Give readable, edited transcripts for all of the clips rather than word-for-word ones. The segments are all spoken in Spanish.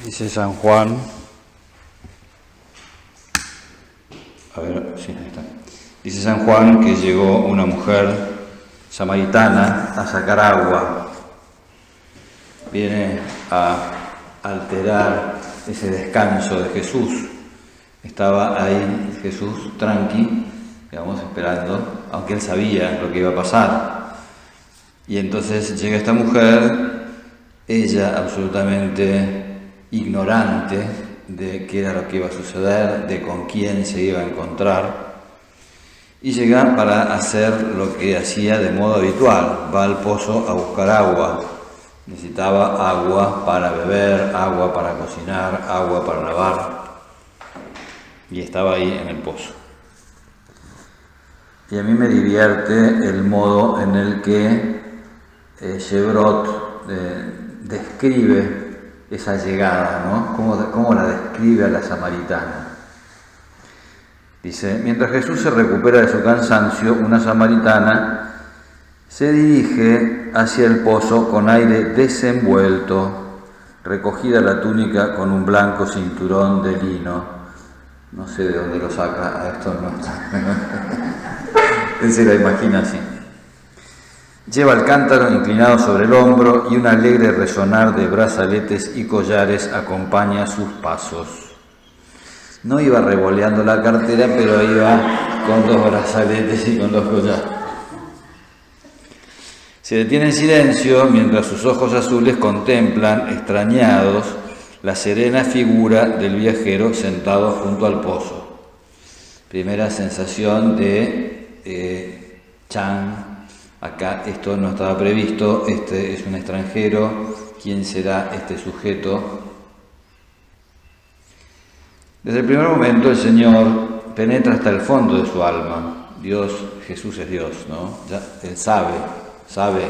Dice San Juan, a ver, sí, ahí está. Dice San Juan que llegó una mujer samaritana a sacar agua. Viene a alterar ese descanso de Jesús. Estaba ahí Jesús tranqui, digamos, esperando, aunque él sabía lo que iba a pasar. Y entonces llega esta mujer, ella absolutamente ignorante de qué era lo que iba a suceder, de con quién se iba a encontrar, y llega para hacer lo que hacía de modo habitual: va al pozo a buscar agua. Necesitaba agua para beber, agua para cocinar, agua para lavar, y estaba ahí en el pozo. Y a mí me divierte el modo en el que Chevreut describe esa llegada, ¿no? ¿Cómo la describe a la samaritana? Dice: mientras Jesús se recupera de su cansancio, una samaritana se dirige hacia el pozo con aire desenvuelto, recogida la túnica con un blanco cinturón de lino. No sé de dónde lo saca, a esto no está. Él se la imagina así. Lleva el cántaro inclinado sobre el hombro y un alegre resonar de brazaletes y collares acompaña sus pasos. No iba revoleando la cartera, pero iba con 2 brazaletes y con 2 collares. Se detiene en silencio mientras sus ojos azules contemplan, extrañados, la serena figura del viajero sentado junto al pozo. Primera sensación de Chan. Acá esto no estaba previsto, este es un extranjero, ¿quién será este sujeto? Desde el primer momento el Señor penetra hasta el fondo de su alma. Dios, Jesús es Dios, ¿no? Ya Él sabe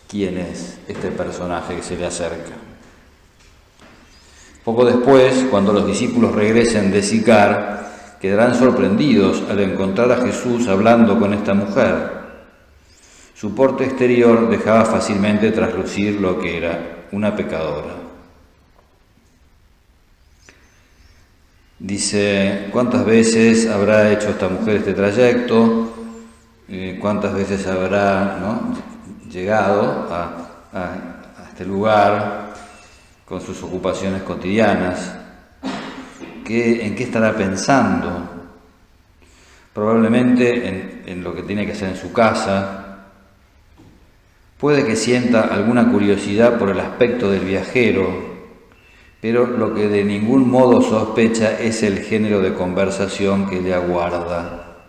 quién es este personaje que se le acerca. Poco después, cuando los discípulos regresen de Sicar, quedarán sorprendidos al encontrar a Jesús hablando con esta mujer. Su porte exterior dejaba fácilmente traslucir lo que era una pecadora. Dice: ¿cuántas veces habrá hecho esta mujer este trayecto? ¿Cuántas veces habrá llegado a este lugar con sus ocupaciones cotidianas? ¿En qué estará pensando? Probablemente en lo que tiene que hacer en su casa. Puede que sienta alguna curiosidad por el aspecto del viajero, pero lo que de ningún modo sospecha es el género de conversación que le aguarda.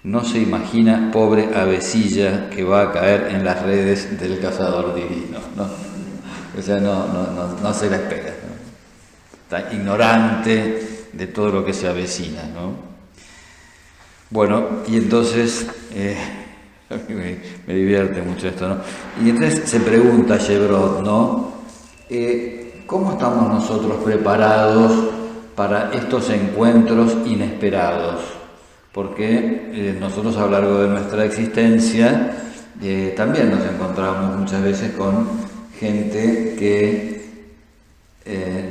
No se imagina, pobre avecilla, que va a caer en las redes del cazador divino, ¿no? O sea, no se la espera, ¿no? Está ignorante de todo lo que se avecina, ¿no? Bueno, y entonces me divierte mucho esto, ¿no? Y entonces se pregunta Chevreut, ¿no? ¿Cómo estamos nosotros preparados para estos encuentros inesperados? Porque nosotros a lo largo de nuestra existencia también nos encontramos muchas veces con gente que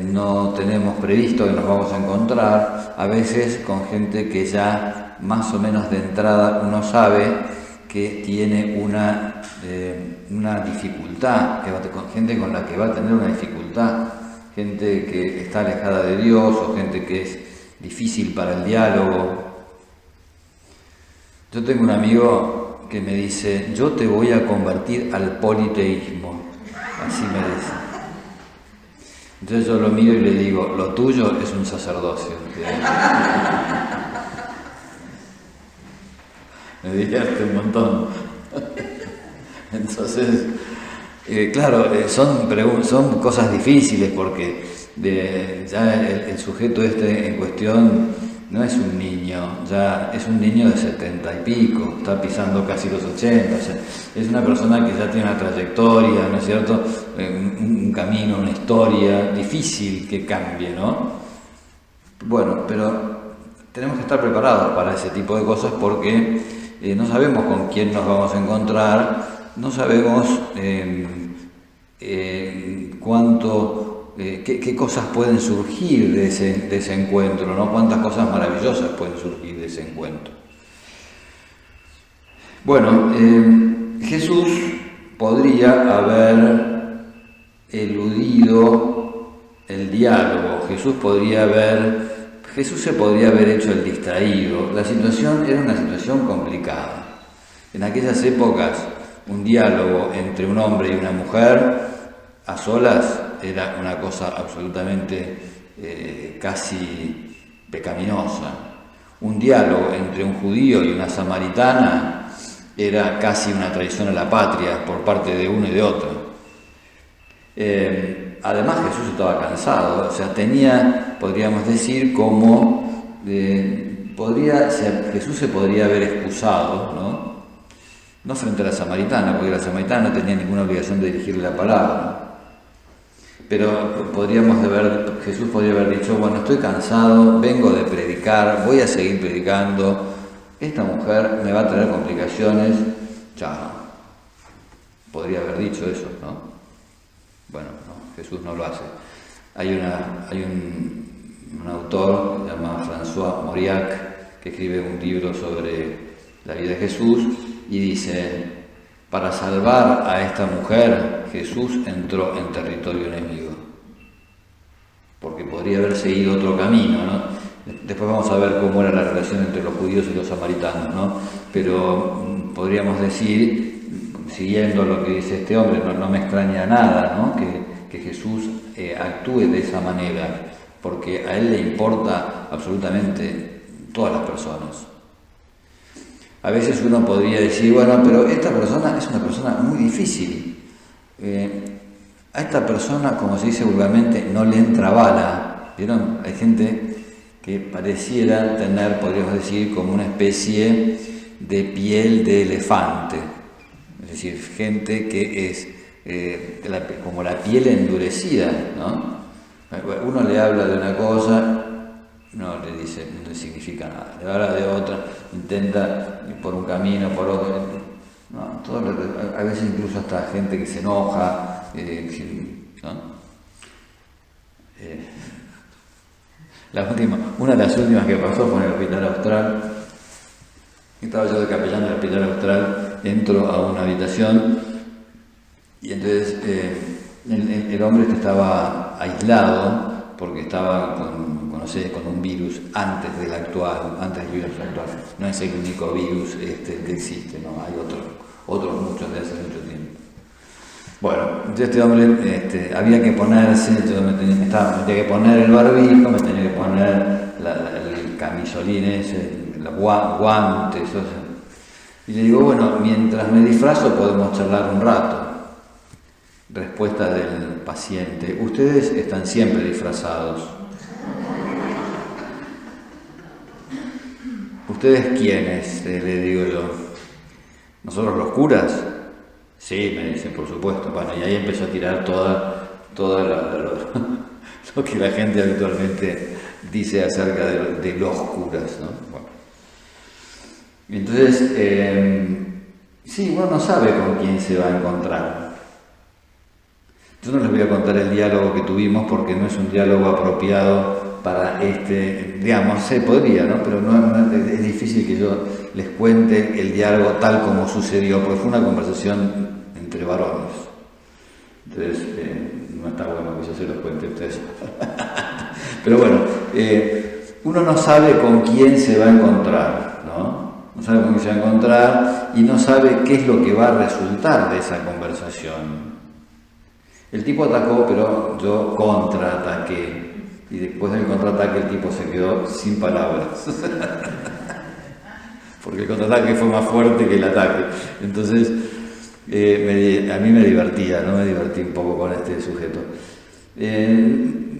no tenemos previsto que nos vamos a encontrar, a veces con gente que ya más o menos de entrada uno sabe que tiene una dificultad, con gente con la que va a tener una dificultad, gente que está alejada de Dios o gente que es difícil para el diálogo. Yo tengo un amigo que me dice: yo te voy a convertir al politeísmo, así me dice. Entonces yo lo miro y le digo: lo tuyo es un sacerdocio. Me divierte un montón. Entonces, claro, son cosas difíciles porque ya el sujeto este en cuestión no es un niño, ya es un niño de 70 y pico, está pisando casi los 80, o sea, es una persona que ya tiene una trayectoria, ¿no es cierto? Un camino, una historia difícil que cambie, ¿no? Bueno, pero tenemos que estar preparados para ese tipo de cosas porque no sabemos con quién nos vamos a encontrar, no sabemos cuánto qué cosas pueden surgir de ese encuentro, ¿no? Cuántas cosas maravillosas pueden surgir de ese encuentro. Bueno, Jesús podría haber eludido el diálogo, Jesús se podría haber hecho el distraído. La situación era una situación complicada. En aquellas épocas, un diálogo entre un hombre y una mujer a solas era una cosa absolutamente casi pecaminosa. Un diálogo entre un judío y una samaritana era casi una traición a la patria por parte de uno y de otro. Además, Jesús estaba cansado, o sea, podríamos decir, como Jesús se podría haber excusado, no frente a la samaritana, porque la samaritana no tenía ninguna obligación de dirigirle la palabra. Pero Jesús podría haber dicho, bueno, estoy cansado, vengo de predicar, voy a seguir predicando, esta mujer me va a traer complicaciones, chao. Podría haber dicho eso, ¿no? Bueno, no, Jesús no lo hace. Hay un autor que se llama François Mauriac, que escribe un libro sobre la vida de Jesús, y dice, para salvar a esta mujer, Jesús entró en territorio enemigo. Porque podría haber seguido otro camino, ¿no? Después vamos a ver cómo era la relación entre los judíos y los samaritanos, ¿no? Pero podríamos decir, siguiendo lo que dice este hombre, no me extraña nada, ¿no? Que Jesús actúe de esa manera, porque a él le importa absolutamente todas las personas. A veces uno podría decir, bueno, pero esta persona es una persona muy difícil. A esta persona, como se dice vulgarmente, no le entra bala. ¿Vieron? Hay gente que pareciera tener, podríamos decir, como una especie de piel de elefante. Es decir, gente que es como la piel endurecida, ¿no? Uno le habla de una cosa, no le dice, no le significa nada. Le habla de otra, intenta ir por un camino, por otro. No, a veces incluso hasta gente que se enoja, ¿no? Una de las últimas que pasó fue en el Hospital Austral. Estaba yo de capellán del Hospital Austral, entro a una habitación y entonces el hombre estaba aislado porque estaba con un virus antes del virus actual. No es el único virus que existe, no, hay otros muchos de hace mucho tiempo. Bueno, entonces este hombre había que ponerse, yo me tenía que poner el barbijo, me tenía que poner el camisolín ese, los guantes, o sea. Y le digo, bueno, mientras me disfrazo podemos charlar un rato. Respuesta del paciente, ustedes están siempre disfrazados. ¿Ustedes quiénes? Le digo yo. ¿Nosotros los curas? Sí, me dicen, por supuesto. Bueno, y ahí empezó a tirar toda lo que la gente habitualmente dice acerca de los curas, ¿no? Bueno. Entonces, sí, uno no sabe con quién se va a encontrar. Yo no les voy a contar el diálogo que tuvimos porque no es un diálogo apropiado para digamos, se podría, ¿no? Pero es difícil que yo les cuente el diálogo tal como sucedió, porque fue una conversación entre varones. Entonces, no está bueno que yo se los cuente a ustedes. Pero bueno, uno no sabe con quién se va a encontrar, ¿no? No sabe con quién se va a encontrar y no sabe qué es lo que va a resultar de esa conversación. El tipo atacó, pero yo contraataqué. Y después del contraataque el tipo se quedó sin palabras. Porque el contraataque fue más fuerte que el ataque. Entonces, a mí me divertía, ¿no? Me divertí un poco con este sujeto.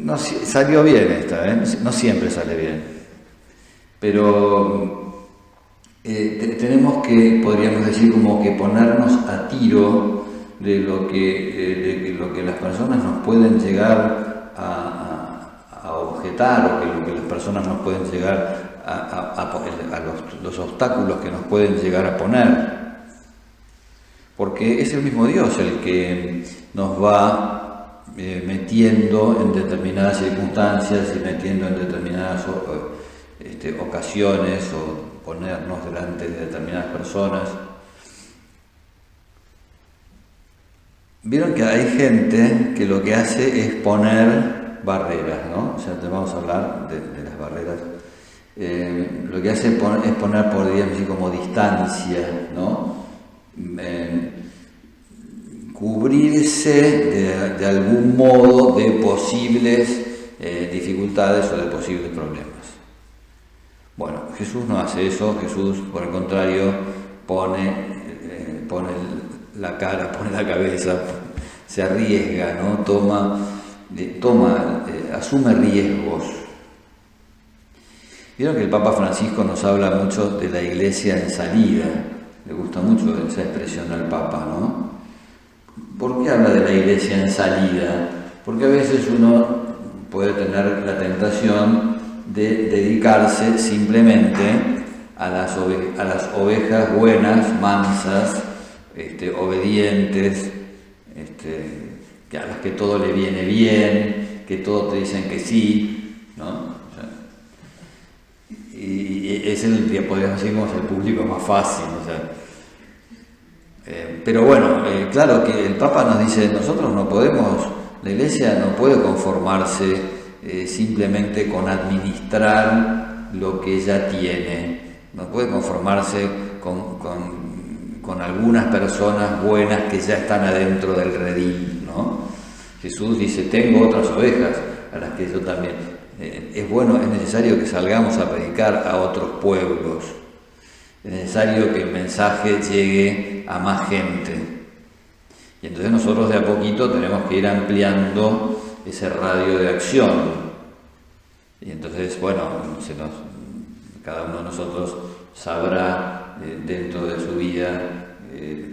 No, salió bien esta, no siempre sale bien. Pero tenemos que, podríamos decir, como que ponernos a tiro de lo que las personas nos pueden llegar a objetar, o que lo que las personas nos pueden llegar a los obstáculos que nos pueden llegar a poner. Porque es el mismo Dios el que nos va metiendo en determinadas circunstancias y metiendo en determinadas ocasiones o ponernos delante de determinadas personas. Vieron que hay gente que lo que hace es poner barreras, ¿no? O sea, te vamos a hablar de las barreras. Lo que hace es poner, podríamos decir, como distancia, ¿no? Cubrirse de algún modo de posibles dificultades o de posibles problemas. Bueno, Jesús no hace eso. Jesús, por el contrario, pone la cara, pone la cabeza, se arriesga, ¿no? Asume riesgos. Vieron que el Papa Francisco nos habla mucho de la iglesia en salida. Le gusta mucho esa expresión al Papa, ¿no? ¿Por qué habla de la iglesia en salida? Porque a veces uno puede tener la tentación de dedicarse simplemente a las ovejas buenas, mansas, obedientes, a las que todo le viene bien, que todo te dicen que sí, ¿no? O sea, y es podríamos decir, como es el público más fácil, o sea. Pero bueno, claro que el Papa nos dice, nosotros no podemos, la Iglesia no puede conformarse simplemente con administrar lo que ella tiene, no puede conformarse con algunas personas buenas que ya están adentro del redil, ¿no? Jesús dice, tengo otras ovejas a las que yo también. Es necesario que salgamos a predicar a otros pueblos, es necesario que el mensaje llegue a más gente. Y entonces nosotros de a poquito tenemos que ir ampliando ese radio de acción. Y entonces, bueno, cada uno de nosotros sabrá dentro de su vida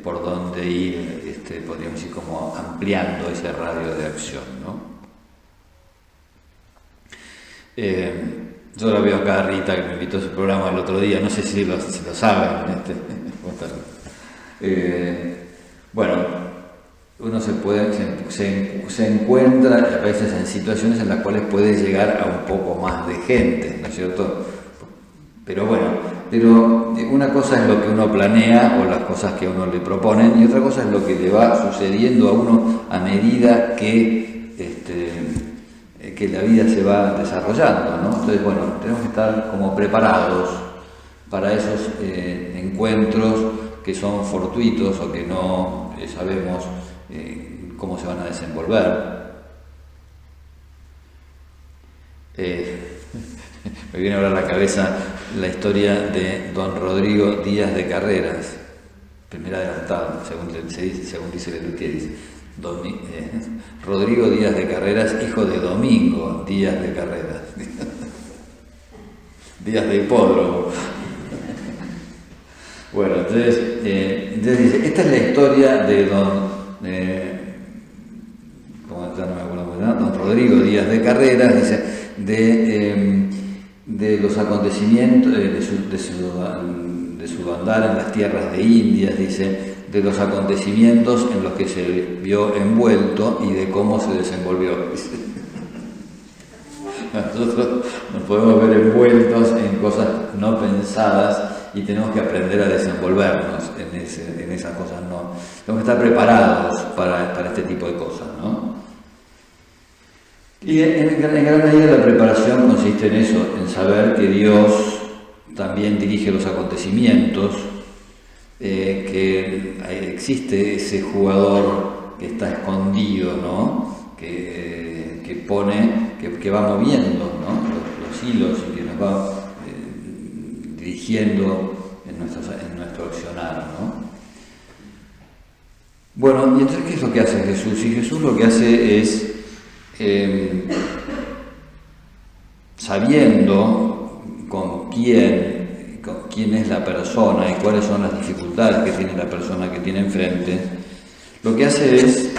por dónde ir, podríamos ir como ampliando ese radio de acción, ¿no? Yo la veo acá a Rita, que me invitó a su programa el otro día, no sé si lo saben. Bueno, uno se encuentra a veces en situaciones en las cuales puede llegar a un poco más de gente, ¿no es cierto? Pero una cosa es lo que uno planea o las cosas que a uno le proponen, y otra cosa es lo que le va sucediendo a uno a medida que la vida se va desarrollando, ¿no? Entonces, bueno, tenemos que estar como preparados para esos encuentros que son fortuitos o que no sabemos cómo se van a desenvolver. Me viene ahora a la cabeza la historia de don Rodrigo Díaz de Carreras, primer adelantado, según dice Lelutier, dice Rodrigo Díaz de Carreras, hijo de Domingo Díaz de Carreras, Díaz de hipódromo. Bueno, entonces dice, esta es la historia de don Rodrigo Díaz de Carreras, dice, de los acontecimientos, de su andar en las tierras de Indias, dice, de los acontecimientos en los que se vio envuelto y de cómo se desenvolvió. Nosotros nos podemos ver envueltos en cosas no pensadas y tenemos que aprender a desenvolvernos en esas cosas. No, tenemos que estar preparados para este tipo de cosas, ¿no? Y en gran medida la preparación consiste en eso, en saber que Dios también dirige los acontecimientos, que existe ese jugador que está escondido, ¿no? Que pone, que va moviendo, ¿no? los hilos y que nos va dirigiendo en nuestro accionar, ¿no? Bueno, y entonces, ¿qué es lo que hace Jesús? Y Jesús lo que hace es, sabiendo con quién es la persona y cuáles son las dificultades que tiene la persona que tiene enfrente, lo que hace es,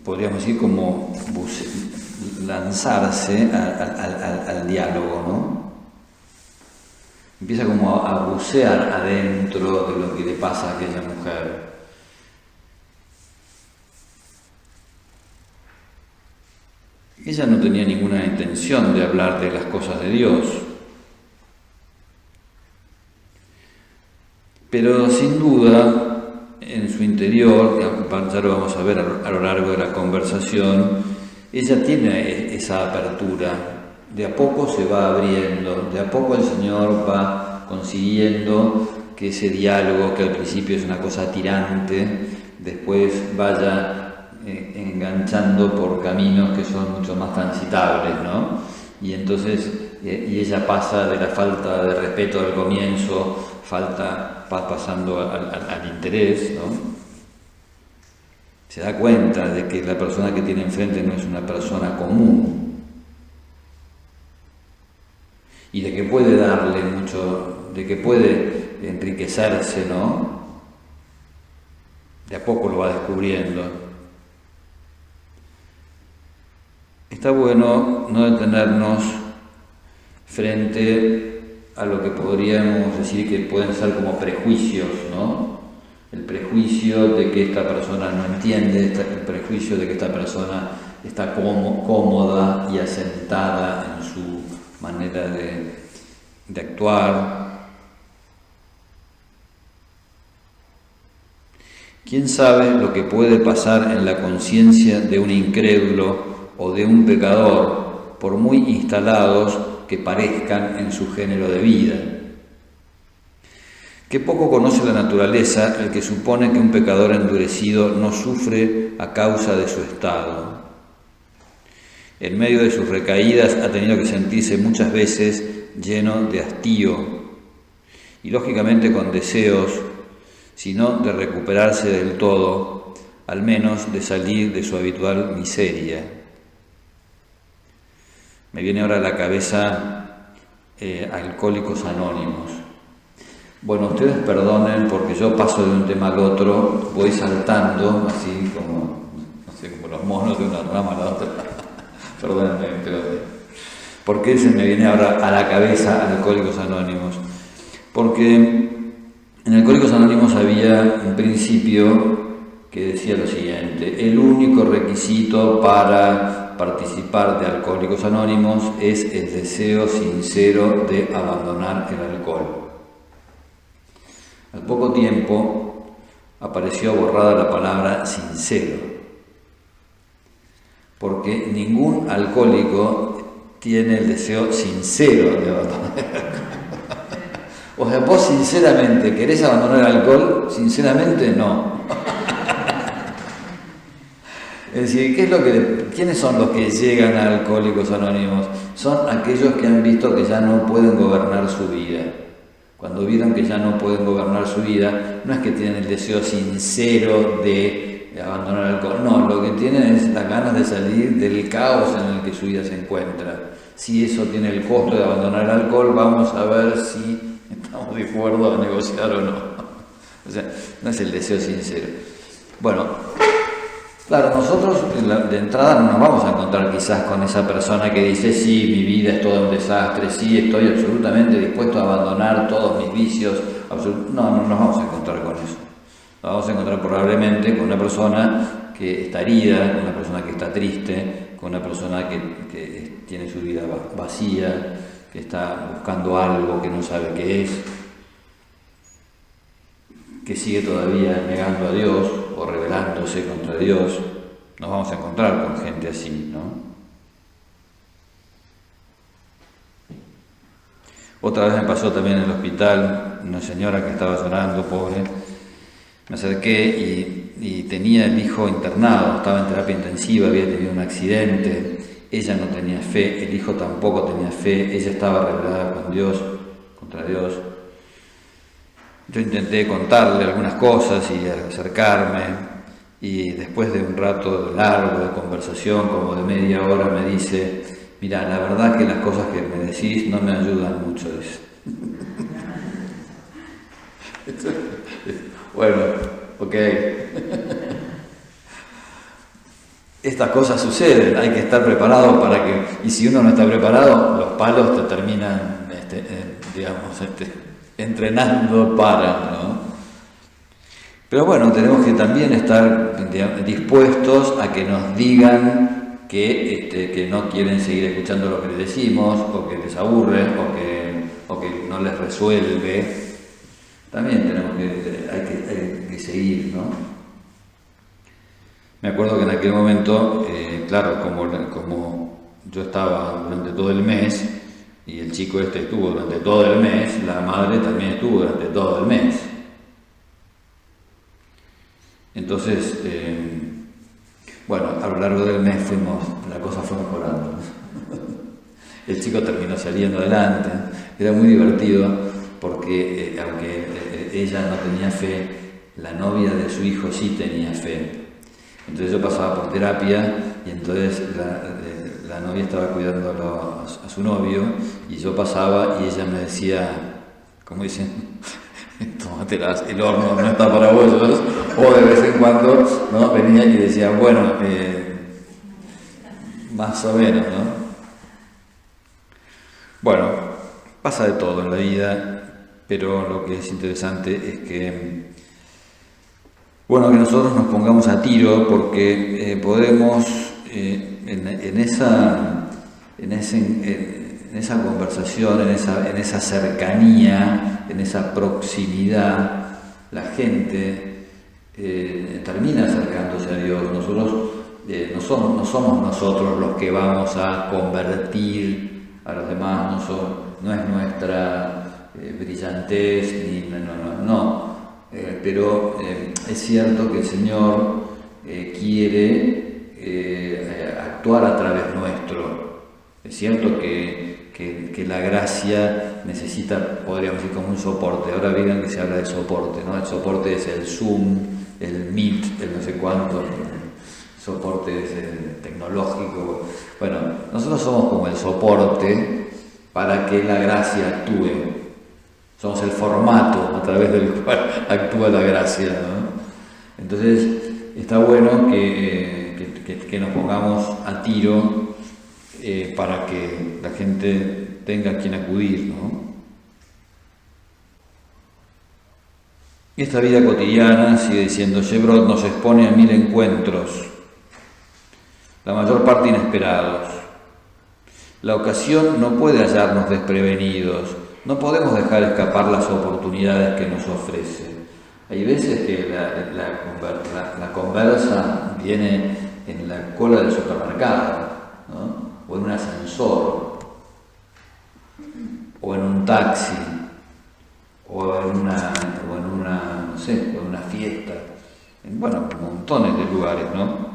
podríamos decir, como lanzarse al diálogo, ¿no? Empieza como a bucear adentro de lo que le pasa a aquella mujer. ella no tenía ninguna intención de hablar de las cosas de Dios. Pero sin duda, en su interior, ya lo vamos a ver a lo largo de la conversación, ella tiene esa apertura. De a poco se va abriendo, de a poco el Señor va consiguiendo que ese diálogo, que al principio es una cosa tirante, después vaya enganchando por caminos que son mucho más transitables, ¿no? Y entonces, y ella pasa de la falta de respeto al comienzo, va pasando al interés, ¿no? Se da cuenta de que la persona que tiene enfrente no es una persona común y de que puede darle mucho, de que puede enriquecerse, ¿no? De a poco lo va descubriendo. Está bueno no detenernos frente a lo que podríamos decir que pueden ser como prejuicios, ¿no? El prejuicio de que esta persona no entiende, el prejuicio de que esta persona está cómoda y asentada en su manera de actuar. ¿Quién sabe lo que puede pasar en la conciencia de un incrédulo o de un pecador, por muy instalados que parezcan en su género de vida? Qué poco conoce la naturaleza el que supone que un pecador endurecido no sufre a causa de su estado. En medio de sus recaídas ha tenido que sentirse muchas veces lleno de hastío y lógicamente con deseos, sino de recuperarse del todo, al menos de salir de su habitual miseria. Me viene ahora a la cabeza Alcohólicos Anónimos. Bueno, ustedes perdonen porque yo paso de un tema al otro, voy saltando, así como, no sé, como los monos de una rama a la otra. Perdónenme, pero ¿por qué se me viene ahora a la cabeza Alcohólicos Anónimos? Porque en Alcohólicos Anónimos había un principio que decía lo siguiente: el único requisito para participar de Alcohólicos Anónimos es el deseo sincero de abandonar el alcohol. Al poco tiempo apareció borrada la palabra sincero, porque ningún alcohólico tiene el deseo sincero de abandonar el alcohol. O sea, vos sinceramente querés abandonar el alcohol, sinceramente no. Es decir, ¿quiénes son los que llegan a Alcohólicos Anónimos? Son aquellos que han visto que ya no pueden gobernar su vida. Cuando vieron que ya no pueden gobernar su vida, no es que tienen el deseo sincero de abandonar el alcohol, no, lo que tienen es las ganas de salir del caos en el que su vida se encuentra. Si eso tiene el costo de abandonar el alcohol, vamos a ver si estamos de acuerdo a negociar o no. O sea, no es el deseo sincero. Bueno, claro, nosotros de entrada no nos vamos a encontrar quizás con esa persona que dice: sí, mi vida es todo un desastre, sí, estoy absolutamente dispuesto a abandonar todos mis vicios. No nos vamos a encontrar con eso. Nos vamos a encontrar probablemente con una persona que está herida, con una persona que está triste, con una persona que tiene su vida vacía, que está buscando algo que no sabe qué es, que sigue todavía negando a Dios o rebelándose contra Dios. Nos vamos a encontrar con gente así, ¿no? Otra vez me pasó también en el hospital, una señora que estaba llorando, pobre. Me acerqué y tenía el hijo internado, estaba en terapia intensiva, había tenido un accidente. Ella no tenía fe, el hijo tampoco tenía fe, ella estaba rebelada con Dios, contra Dios. Yo intenté contarle algunas cosas y acercarme, y después de un rato largo de conversación, como de media hora, me dice: mira, la verdad que las cosas que me decís no me ayudan mucho. Bueno, ok. Estas cosas suceden, hay que estar preparado para que, y si uno no está preparado, los palos te terminan, entrenando para, ¿no? Pero bueno, tenemos que también estar dispuestos a que nos digan que no quieren seguir escuchando lo que les decimos, o que les aburre, o que no les resuelve. También hay que seguir, ¿no? Me acuerdo que en aquel momento, claro, como yo estaba durante todo el mes, y el chico estuvo durante todo el mes, la madre también estuvo durante todo el mes. Entonces, bueno, a lo largo del mes la cosa fue mejorando. El chico terminó saliendo adelante, era muy divertido porque aunque ella no tenía fe, la novia de su hijo sí tenía fe. Entonces yo pasaba por terapia y entonces la novia estaba cuidando a su novio y yo pasaba y ella me decía, como dicen, tómatelas, el horno no está para vosotros, o de vez en cuando, ¿no? Venía y decía, bueno, más o menos, ¿no? Bueno, pasa de todo en la vida, pero lo que es interesante es que, bueno, que nosotros nos pongamos a tiro porque podemos en esa conversación, en esa cercanía, en esa proximidad, la gente termina acercándose a Dios. Nosotros no somos nosotros los que vamos a convertir a los demás, no es nuestra brillantez, no. Pero es cierto que el Señor quiere actuar a través nuestro. Es cierto que la gracia necesita, podríamos decir, como un soporte. Ahora miren que se habla de soporte, ¿no? El soporte es el Zoom, el Meet, el no sé cuánto, el soporte es el tecnológico. Bueno, nosotros somos como el soporte para que la gracia actúe. Somos el formato a través del cual actúa la gracia, ¿no? Entonces, está bueno que nos pongamos a tiro para que la gente tenga a quien acudir, ¿no? Esta vida cotidiana, sigue diciendo Chevreul, nos expone a 1000 encuentros, la mayor parte inesperados. La ocasión no puede hallarnos desprevenidos, no podemos dejar escapar las oportunidades que nos ofrece. Hay veces que la conversa viene en la cola del supermercado, ¿no? O en un ascensor, o en un taxi, o en una fiesta, en montones de lugares, ¿no?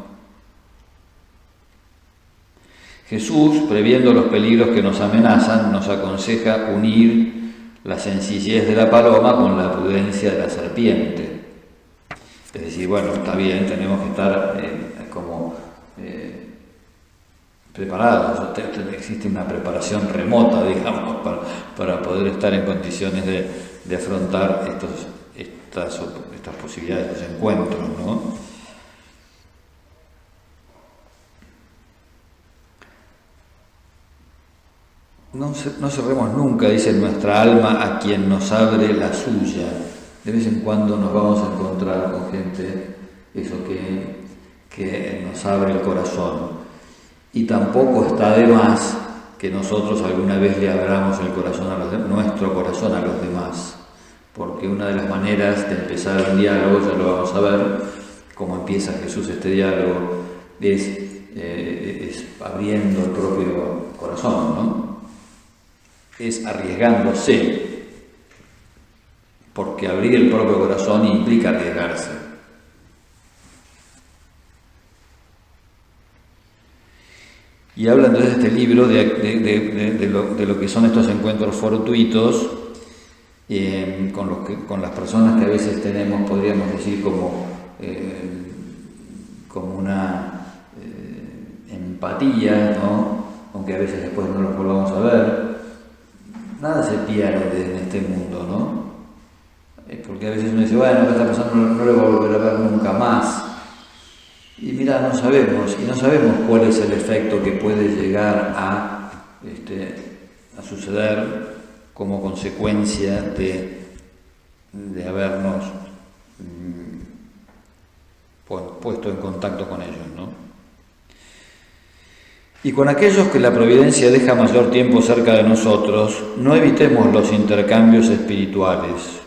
Jesús, previendo los peligros que nos amenazan, nos aconseja unir la sencillez de la paloma con la prudencia de la serpiente. Es decir, bueno, está bien, tenemos que estar preparados. Existe una preparación remota, digamos, para poder estar en condiciones de afrontar estas posibilidades, estos encuentros, ¿no? No cerremos nunca, dice nuestra alma, a quien nos abre la suya. De vez en cuando nos vamos a encontrar con gente que nos abre el corazón. Y tampoco está de más que nosotros alguna vez le abramos el corazón nuestro corazón a los demás. Porque una de las maneras de empezar un diálogo, ya lo vamos a ver, cómo empieza Jesús este diálogo, es abriendo el propio corazón, ¿no? Es arriesgándose, porque abrir el propio corazón implica arriesgarse. Y habla entonces este libro de lo que son estos encuentros fortuitos con las personas que a veces tenemos, podríamos decir, como una empatía, ¿no? Aunque a veces después no los volvamos a ver. Nada se pierde en este mundo, ¿no? Porque a veces uno dice, bueno, esta persona no le voy a volver a ver nunca más. Y mira, no sabemos cuál es el efecto que puede llegar a suceder como consecuencia de habernos puesto en contacto con ellos, ¿no? Y con aquellos que la providencia deja mayor tiempo cerca de nosotros, no evitemos los intercambios espirituales.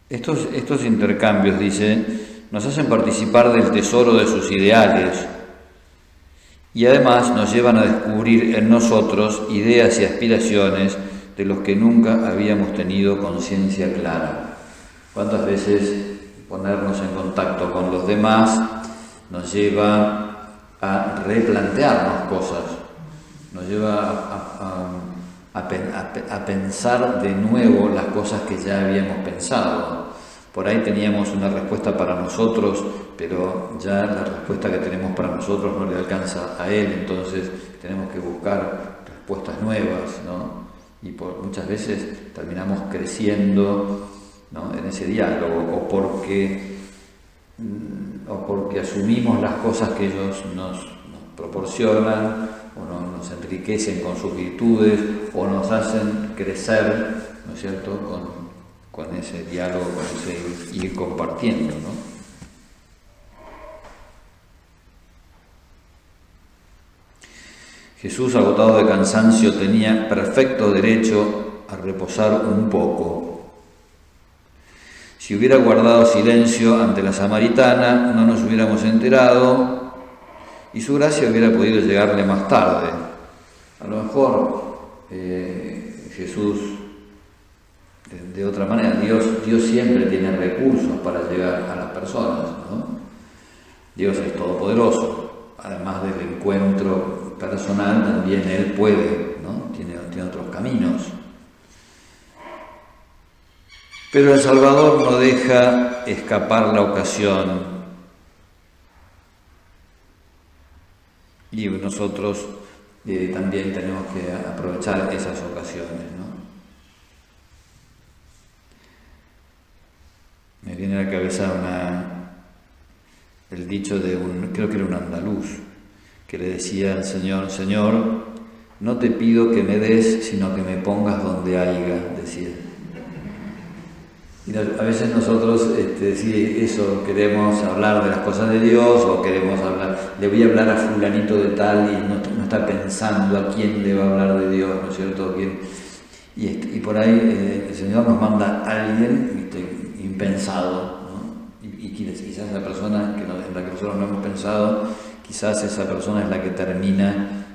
Estos intercambios, dice, nos hacen participar del tesoro de sus ideales y además nos llevan a descubrir en nosotros ideas y aspiraciones de los que nunca habíamos tenido conciencia clara. ¿Cuántas veces ponernos en contacto con los demás nos lleva a replantearnos cosas, nos lleva a pensar de nuevo las cosas que ya habíamos pensado? Por ahí teníamos una respuesta para nosotros, pero ya la respuesta que tenemos para nosotros no le alcanza a él, entonces tenemos que buscar respuestas nuevas, ¿no? Y muchas veces terminamos creciendo, ¿no?, en ese diálogo, o porque asumimos las cosas que ellos nos proporcionan, o nos enriquecen con sus virtudes, o nos hacen crecer, ¿no es cierto?, con ese diálogo, con ese ir compartiendo, ¿no? Jesús, agotado de cansancio, tenía perfecto derecho a reposar un poco. Si hubiera guardado silencio ante la samaritana, no nos hubiéramos enterado y su gracia hubiera podido llegarle más tarde. A lo mejor Jesús, de otra manera, Dios siempre tiene recursos para llegar a las personas, ¿no? Dios es todopoderoso. Además del encuentro personal, también Él puede, ¿no? Tiene otros caminos. Pero el Salvador no deja escapar la ocasión y nosotros también tenemos que aprovechar esas ocasiones, ¿no? Me viene a la cabeza el dicho de creo que era un andaluz, que le decía al Señor: Señor, no te pido que me des, sino que me pongas donde haya, decía. Y a veces nosotros, sí, eso, queremos hablar de las cosas de Dios, o queremos le voy a hablar a fulanito de tal, y no está pensando a quién le va a hablar de Dios, ¿no es cierto? Y por ahí el Señor nos manda a alguien impensado, ¿no? Y quizás la persona en la que nosotros no hemos pensado, quizás esa persona es la que termina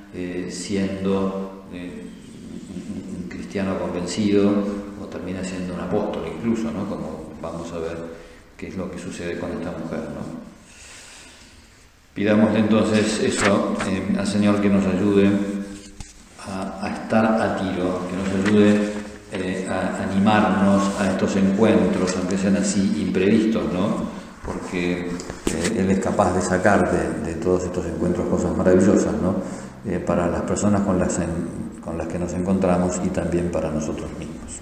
siendo un cristiano convencido, o termina siendo un apóstol incluso, ¿no? Como vamos a ver qué es lo que sucede con esta mujer, ¿no? Pidámosle entonces eso al Señor, que nos ayude a estar a tiro, que nos ayude a animarnos a estos encuentros, aunque sean así imprevistos, ¿no? Porque Él es capaz de sacar de todos estos encuentros cosas maravillosas, ¿no? Para las personas con las que nos encontramos y también para nosotros mismos.